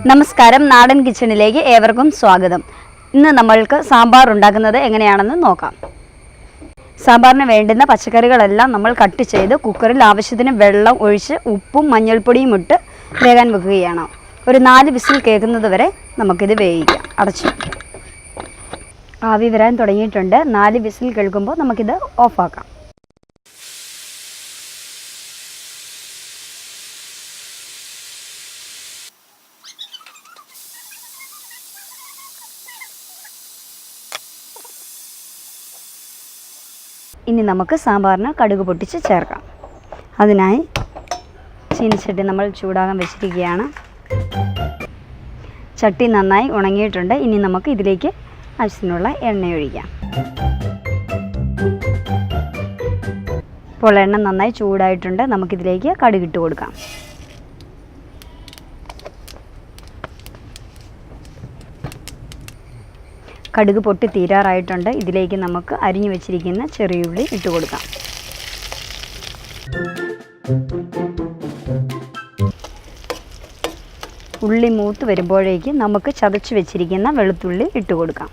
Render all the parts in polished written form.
നമസ്കാരം, നാടൻ കിച്ചണിലേക്ക് ഏവർക്കും സ്വാഗതം. ഇന്ന് നമ്മൾക്ക് സാമ്പാർ ഉണ്ടാക്കുന്നത് എങ്ങനെയാണെന്ന് നോക്കാം. സാമ്പാറിന് വേണ്ടുന്ന പച്ചക്കറികളെല്ലാം നമ്മൾ കട്ട് ചെയ്ത് കുക്കറിൽ ആവശ്യത്തിന് വെള്ളം ഒഴിച്ച് ഉപ്പും മഞ്ഞൾപ്പൊടിയും ഇട്ട് വേകാൻ വെക്കുകയാണ്. ഒരു 4 വിസിൽ കേൾക്കുന്നത് വരെ നമുക്കിത് വേവിക്കാം. അടച്ചു ആവി വരാൻ തുടങ്ങിയിട്ടുണ്ട്. 4 വിസിൽ കേൾക്കുമ്പോൾ നമുക്കിത് ഓഫാക്കാം. ഇനി നമുക്ക് സാമ്പാറിന് കടുക് പൊട്ടിച്ച് ചേർക്കാം. അതിനായി ചീനിച്ചട്ടി നമ്മൾ ചൂടാകാൻ വെച്ചിരിക്കുകയാണ്. ചട്ടി നന്നായി ഉണങ്ങിയിട്ടുണ്ട്. ഇനി നമുക്ക് ഇതിലേക്ക് ആവശ്യത്തിനുള്ള എണ്ണ ഒഴിക്കാം. ഇപ്പോൾ എണ്ണ നന്നായി ചൂടായിട്ടുണ്ട്. നമുക്കിതിലേക്ക് കടുക് ഇട്ട് കൊടുക്കാം. കടുക് പൊട്ടി തീരാറായിട്ടുണ്ട്. ഇതിലേക്ക് നമുക്ക് അരിഞ്ഞു വെച്ചിരിക്കുന്ന ചെറിയുള്ളി ഇട്ട് കൊടുക്കാം. ഉള്ളി മൂത്ത് വരുമ്പോഴേക്ക് നമുക്ക് ചതച്ച് വെച്ചിരിക്കുന്ന വെളുത്തുള്ളി ഇട്ട് കൊടുക്കാം.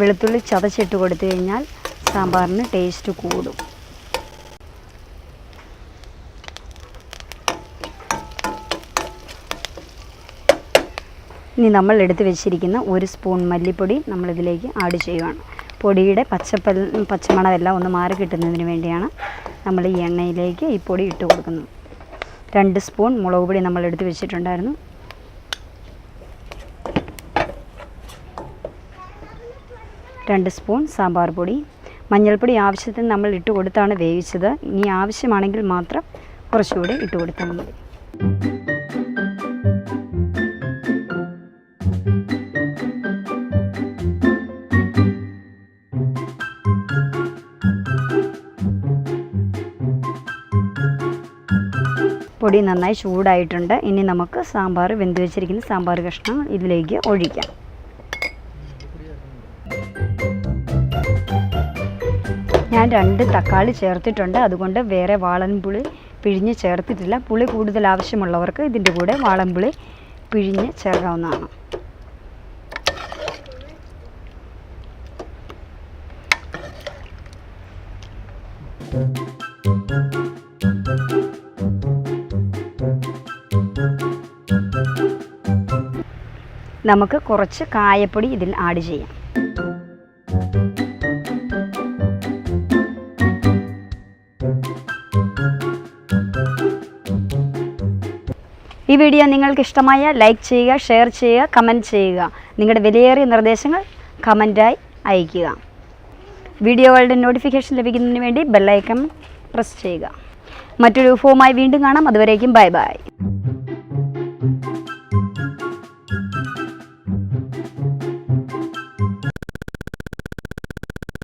വെളുത്തുള്ളി ചതച്ചിട്ട് കൊടുത്തു കഴിഞ്ഞാൽ സാമ്പാറിന് ടേസ്റ്റ് കൂടും. ഇനി നമ്മൾ എടുത്ത് വെച്ചിരിക്കുന്ന 1 സ്പൂൺ മല്ലിപ്പൊടി നമ്മളിതിലേക്ക് ആഡ് ചെയ്യുകയാണ്. പൊടിയുടെ പച്ചമണമെല്ലാം ഒന്ന് മാറി കിട്ടുന്നതിന് വേണ്ടിയാണ് നമ്മൾ ഈ എണ്ണയിലേക്ക് ഈ പൊടി ഇട്ട് കൊടുക്കുന്നത്. 2 സ്പൂൺ മുളക് പൊടി നമ്മൾ എടുത്ത് വെച്ചിട്ടുണ്ടായിരുന്നു. 2 സ്പൂൺ സാമ്പാർ പൊടി. മഞ്ഞൾപ്പൊടി ആവശ്യത്തിന് നമ്മൾ ഇട്ട് കൊടുത്താണ് വേവിച്ചത്. ഇനി ആവശ്യമാണെങ്കിൽ മാത്രം കുറച്ചുകൂടി ഇട്ട് കൊടുത്താൽ മതി. പൊടി നന്നായി ചൂടായിട്ടുണ്ട്. ഇനി നമുക്ക് സാമ്പാർ വെന്ത് വെച്ചിരിക്കുന്ന സാമ്പാർ കഷ്ണം ഇതിലേക്ക് ഒഴിക്കാം. ഞാൻ 2 തക്കാളി ചേർത്തിട്ടുണ്ട്. അതുകൊണ്ട് വേറെ വാളൻപുളി പിഴിഞ്ഞ് ചേർത്തിട്ടില്ല. പുളി കൂടുതൽ ആവശ്യമുള്ളവർക്ക് ഇതിൻ്റെ കൂടെ വാളൻപുളി പിഴിഞ്ഞ് ചേർക്കാവുന്നതാണ്. നമുക്ക് കുറച്ച് കായപ്പൊടി ഇതിൽ ആഡ് ചെയ്യാം. ഈ വീഡിയോ നിങ്ങൾക്ക് ഇഷ്ടമായ ലൈക്ക് ചെയ്യുക, ഷെയർ ചെയ്യുക, കമൻറ്റ് ചെയ്യുക. നിങ്ങളുടെ വിലയേറിയ നിർദ്ദേശങ്ങൾ കമൻറ്റായി അയയ്ക്കുക. വീഡിയോകളുടെ നോട്ടിഫിക്കേഷൻ ലഭിക്കുന്നതിന് വേണ്ടി ബെൽ ഐക്കൺ പ്രസ് ചെയ്യുക. മറ്റൊരു വിഭവമായി വീണ്ടും കാണാം. അതുവരേക്കും ബൈ ബൈ.